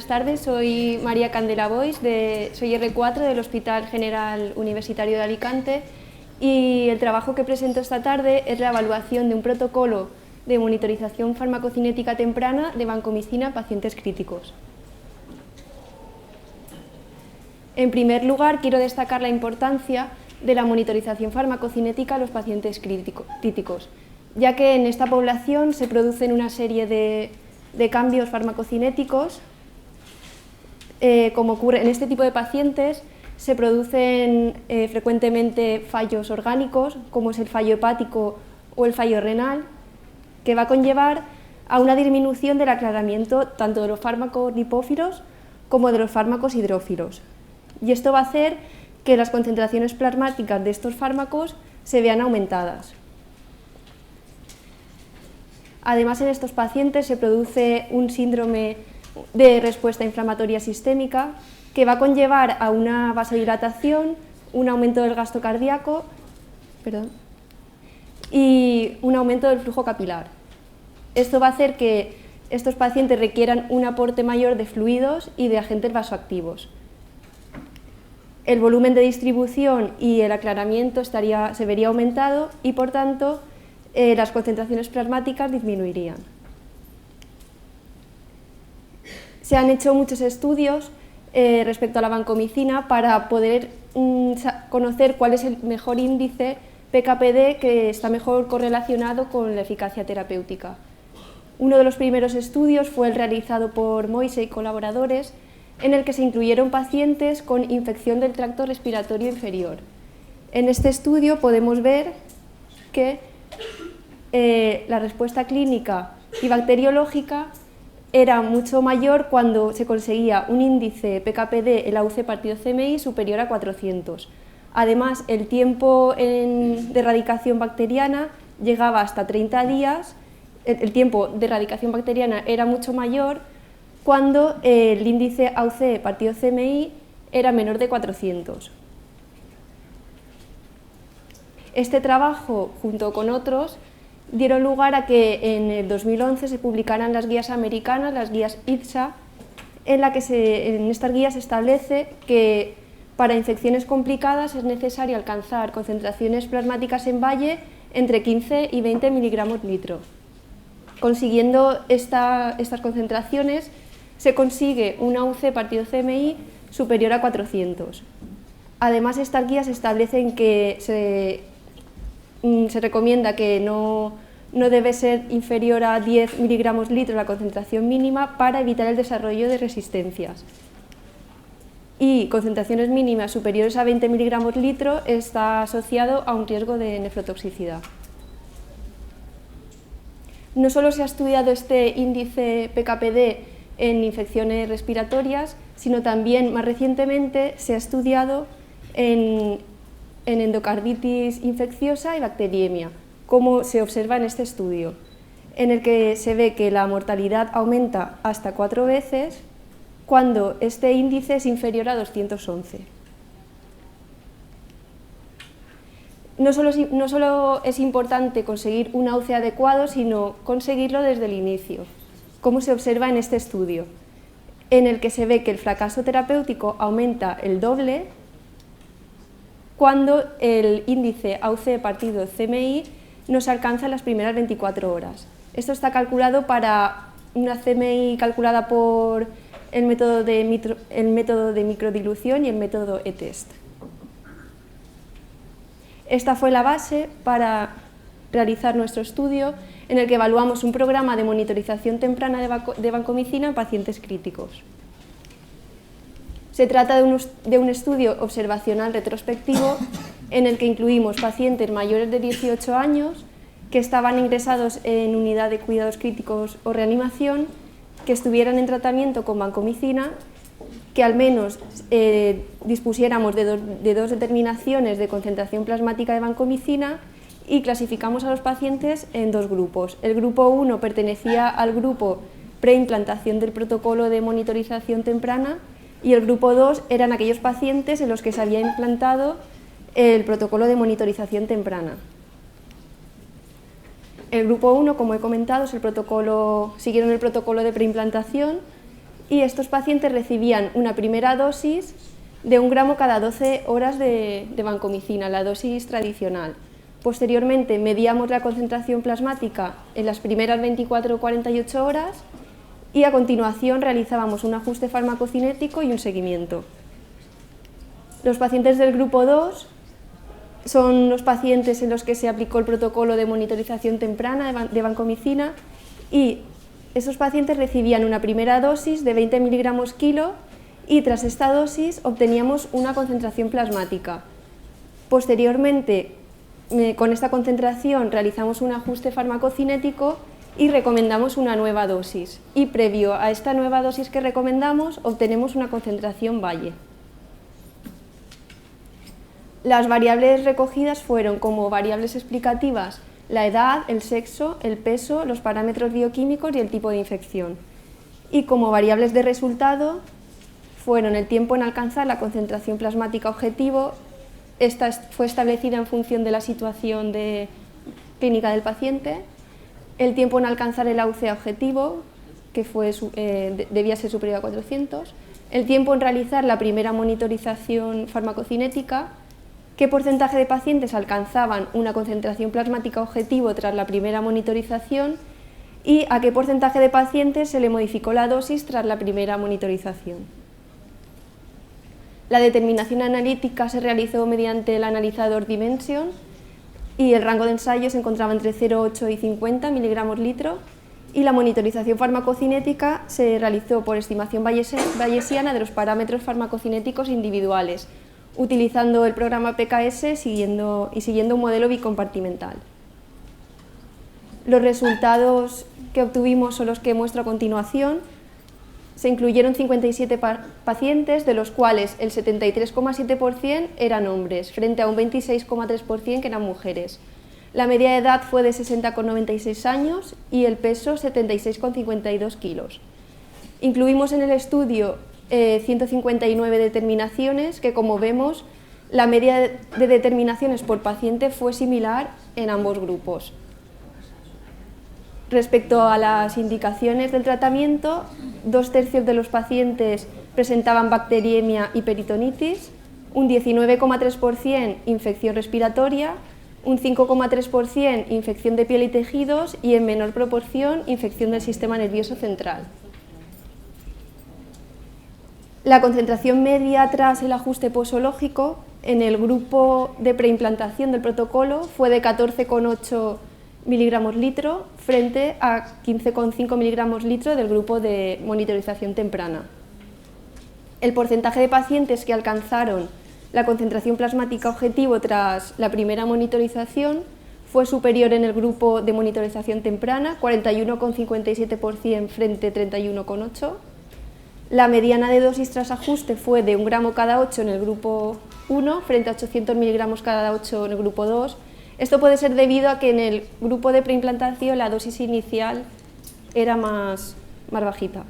tardes, soy María Candela Boix, soy R4 del Hospital General Universitario de Alicante y el trabajo que presento esta tarde es la evaluación de un protocolo de monitorización farmacocinética temprana de vancomicina en pacientes críticos. En primer lugar, quiero destacar la importancia de la monitorización farmacocinética a los pacientes críticos, ya que en esta población se producen una serie de cambios farmacocinéticos. Como ocurre en este tipo de pacientes, se producen frecuentemente fallos orgánicos, como es el fallo hepático o el fallo renal, que va a conllevar a una disminución del aclaramiento tanto de los fármacos lipófilos como de los fármacos hidrófilos. Y esto va a hacer que las concentraciones plasmáticas de estos fármacos se vean aumentadas. Además, en estos pacientes se produce un síndrome de respuesta inflamatoria sistémica que va a conllevar a una vasodilatación, un aumento del gasto cardíaco y un aumento del flujo capilar. Esto va a hacer que estos pacientes requieran un aporte mayor de fluidos y de agentes vasoactivos. El volumen de distribución y el aclaramiento se vería aumentado y, por tanto, las concentraciones plasmáticas disminuirían. Se han hecho muchos estudios respecto a la vancomicina para poder conocer cuál es el mejor índice PK/PD que está mejor correlacionado con la eficacia terapéutica. Uno de los primeros estudios fue el realizado por Moise y colaboradores, en el que se incluyeron pacientes con infección del tracto respiratorio inferior. En este estudio podemos ver que la respuesta clínica y bacteriológica era mucho mayor cuando se conseguía un índice PK/PD en la UC partido CMI superior a 400. Además, el tiempo de erradicación bacteriana llegaba hasta 30 días, el tiempo de erradicación bacteriana era mucho mayor cuando el índice AUC partido CMI era menor de 400. Este trabajo, junto con otros, dieron lugar a que en el 2011 se publicaran las guías americanas, las guías IDSA, en estas guías se establece que para infecciones complicadas es necesario alcanzar concentraciones plasmáticas en valle entre 15 y 20 miligramos litro. Consiguiendo estas concentraciones se consigue un AUC partido CMI superior a 400. Además, estas guías establecen que se recomienda que no debe ser inferior a 10 miligramos litro la concentración mínima para evitar el desarrollo de resistencias. Y concentraciones mínimas superiores a 20 miligramos litro está asociado a un riesgo de nefrotoxicidad. No solo se ha estudiado este índice PK/PD en infecciones respiratorias, sino también más recientemente se ha estudiado en endocarditis infecciosa y bacteriemia, como se observa en este estudio, en el que se ve que la mortalidad aumenta hasta 4 veces cuando este índice es inferior a 211. No solo es importante conseguir un AUC adecuado, sino conseguirlo desde el inicio, como se observa en este estudio, en el que se ve que el fracaso terapéutico aumenta el doble cuando el índice AUC partido CMI no se alcanza en las primeras 24 horas. Esto está calculado para una CMI calculada por el método de microdilución y el método ETEST. Esta fue la base para realizar nuestro estudio, en el que evaluamos un programa de monitorización temprana de vancomicina en pacientes críticos. Se trata de un estudio observacional retrospectivo en el que incluimos pacientes mayores de 18 años que estaban ingresados en unidad de cuidados críticos o reanimación, que estuvieran en tratamiento con vancomicina, que al menos dispusiéramos de dos determinaciones de concentración plasmática de vancomicina, y clasificamos a los pacientes en dos grupos. El grupo 1 pertenecía al grupo preimplantación del protocolo de monitorización temprana y el grupo 2 eran aquellos pacientes en los que se había implantado el protocolo de monitorización temprana. El grupo 1, como he comentado, siguieron el protocolo de preimplantación y estos pacientes recibían una primera dosis de 1 gramo cada 12 horas de vancomicina, la dosis tradicional. Posteriormente medíamos la concentración plasmática en las primeras 24 o 48 horas y a continuación realizábamos un ajuste farmacocinético y un seguimiento. Los pacientes del grupo 2 son los pacientes en los que se aplicó el protocolo de monitorización temprana de vancomicina y esos pacientes recibían una primera dosis de 20 miligramos kilo y tras esta dosis obteníamos una concentración plasmática. Posteriormente, con esta concentración realizamos un ajuste farmacocinético y recomendamos una nueva dosis. Y previo a esta nueva dosis que recomendamos, obtenemos una concentración valle. Las variables recogidas fueron como variables explicativas la edad, el sexo, el peso, los parámetros bioquímicos y el tipo de infección. Y como variables de resultado fueron el tiempo en alcanzar la concentración plasmática objetivo. Esta fue establecida en función de la situación clínica del paciente, el tiempo en alcanzar el AUC objetivo, que debía ser superior a 400, el tiempo en realizar la primera monitorización farmacocinética, qué porcentaje de pacientes alcanzaban una concentración plasmática objetivo tras la primera monitorización y a qué porcentaje de pacientes se le modificó la dosis tras la primera monitorización. La determinación analítica se realizó mediante el analizador Dimension y el rango de ensayo se encontraba entre 0,8 y 50 miligramos litro y la monitorización farmacocinética se realizó por estimación bayesiana de los parámetros farmacocinéticos individuales, utilizando el programa PKS siguiendo un modelo bicompartimental. Los resultados que obtuvimos son los que muestro a continuación. Se incluyeron 57 pacientes, de los cuales el 73,7% eran hombres, frente a un 26,3% que eran mujeres. La media de edad fue de 60,96 años y el peso 76,52 kilos. Incluimos en el estudio 159 determinaciones que, como vemos, la media de determinaciones por paciente fue similar en ambos grupos. Respecto a las indicaciones del tratamiento, 2/3 de los pacientes presentaban bacteriemia y peritonitis, un 19,3% infección respiratoria, un 5,3% infección de piel y tejidos y en menor proporción infección del sistema nervioso central. La concentración media tras el ajuste posológico en el grupo de preimplantación del protocolo fue de 14,8 miligramos litro frente a 15,5 miligramos litro del grupo de monitorización temprana. El porcentaje de pacientes que alcanzaron la concentración plasmática objetivo tras la primera monitorización fue superior en el grupo de monitorización temprana, 41,57% frente a 31,8%. La mediana de dosis tras ajuste fue de 1 gramo cada 8 en el grupo 1 frente a 800 miligramos cada 8 en el grupo 2. Esto puede ser debido a que en el grupo de preimplantación la dosis inicial era más bajita.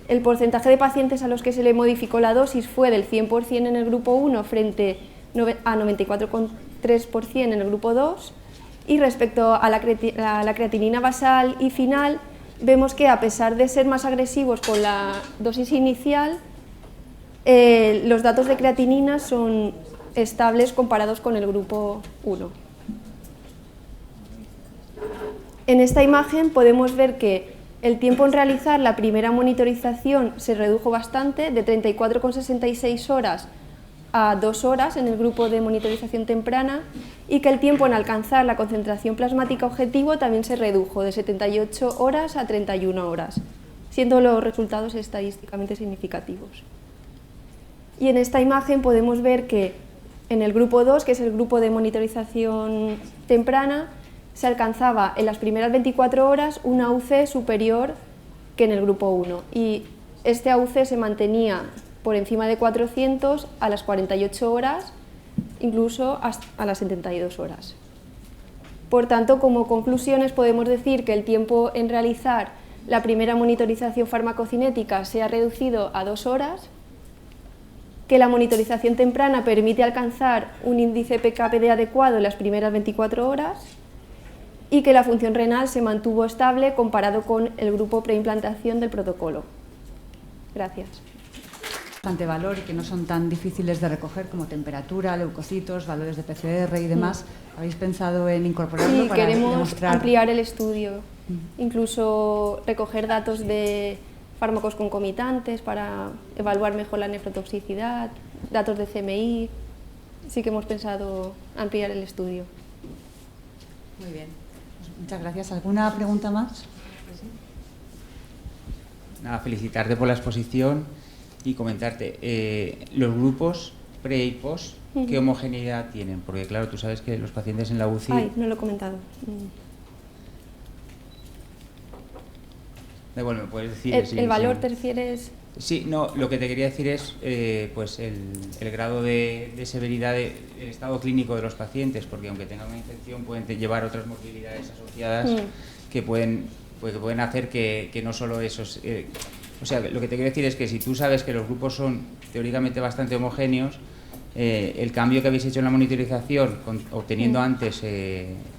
El porcentaje de pacientes a los que se le modificó la dosis fue del 100% en el grupo 1 frente a 94,3% en el grupo 2. Y respecto a la creatinina basal y final, vemos que a pesar de ser más agresivos con la dosis inicial, los datos de creatinina son estables comparados con el grupo 1. En esta imagen podemos ver que el tiempo en realizar la primera monitorización se redujo bastante, de 34,66 horas a 2 horas en el grupo de monitorización temprana, y que el tiempo en alcanzar la concentración plasmática objetivo también se redujo de 78 horas a 31 horas, siendo los resultados estadísticamente significativos. Y en esta imagen podemos ver que en el grupo 2, que es el grupo de monitorización temprana, se alcanzaba en las primeras 24 horas un AUC superior que en el grupo 1 y este AUC se mantenía por encima de 400 a las 48 horas, incluso a las 72 horas. Por tanto, como conclusiones podemos decir que el tiempo en realizar la primera monitorización farmacocinética se ha reducido a 2 horas, que la monitorización temprana permite alcanzar un índice PK/PD adecuado en las primeras 24 horas y que la función renal se mantuvo estable comparado con el grupo preimplantación del protocolo. Gracias. Bastante valor y que no son tan difíciles de recoger como temperatura, leucocitos, valores de PCR y demás. ¿Habéis pensado en incorporarlo Sí, para queremos demostrar? ampliar el estudio, incluso recoger datos de fármacos concomitantes para evaluar mejor la nefrotoxicidad, datos de CMI. Sí que hemos pensado ampliar el estudio. Muy bien, pues muchas gracias. ¿Alguna pregunta más? Nada, felicitarte por la exposición y comentarte, los grupos pre y post, ¿qué homogeneidad tienen? Porque claro, tú sabes que los pacientes en la UCI... Ay, no lo he comentado. Da igual, me puedes decir... ¿El valor te refieres? Sí, no, lo que te quería decir es pues el grado de severidad del estado clínico de los pacientes, porque aunque tengan una infección pueden llevar otras morbilidades asociadas que pueden hacer que no solo esos... o sea, lo que te quiero decir es que si tú sabes que los grupos son teóricamente bastante homogéneos, el cambio que habéis hecho en la monitorización, obteniendo antes,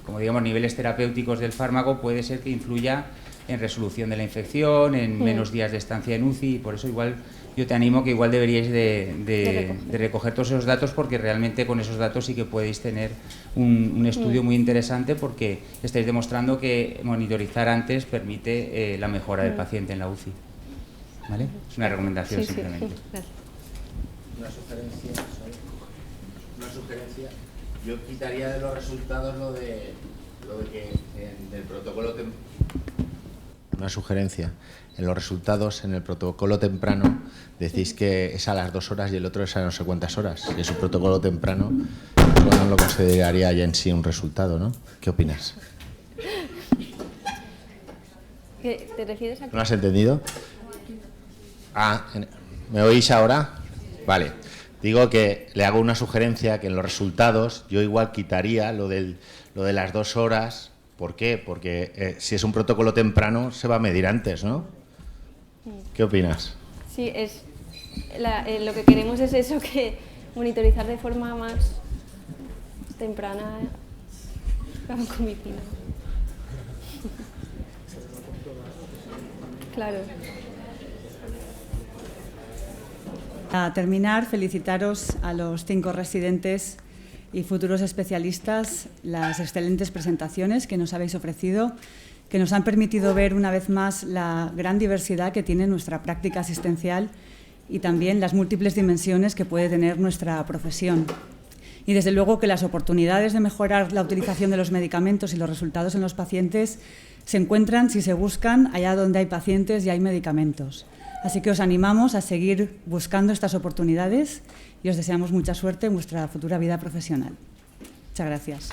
como digamos, niveles terapéuticos del fármaco, puede ser que influya en resolución de la infección, en menos días de estancia en UCI, y por eso igual yo te animo que igual deberíais de recoger todos esos datos, porque realmente con esos datos sí que podéis tener un estudio muy interesante, porque estáis demostrando que monitorizar antes permite la mejora del paciente en la UCI. ¿Vale? Es una recomendación simplemente. Gracias. Una sugerencia. Yo quitaría de los resultados lo de que en el protocolo una sugerencia. En los resultados, en el protocolo temprano, decís que es a las 2 horas y el otro es a no sé cuántas horas. Y es un protocolo temprano, no lo consideraría ya en sí un resultado, ¿no? ¿Qué opinas? ¿Te refieres a qué? ¿No has entendido? ¿Me oís ahora? Vale. Digo que le hago una sugerencia, que en los resultados yo igual quitaría lo de las 2 horas. ¿Por qué? Porque si es un protocolo temprano se va a medir antes, ¿no? ¿Qué opinas? Sí, lo que queremos es eso, que monitorizar de forma más temprana la vancomicina. Claro. Para terminar, felicitaros a los 5 residentes y futuros especialistas las excelentes presentaciones que nos habéis ofrecido, que nos han permitido ver una vez más la gran diversidad que tiene nuestra práctica asistencial y también las múltiples dimensiones que puede tener nuestra profesión. Y desde luego que las oportunidades de mejorar la utilización de los medicamentos y los resultados en los pacientes se encuentran, si se buscan, allá donde hay pacientes y hay medicamentos. Así que os animamos a seguir buscando estas oportunidades y os deseamos mucha suerte en vuestra futura vida profesional. Muchas gracias.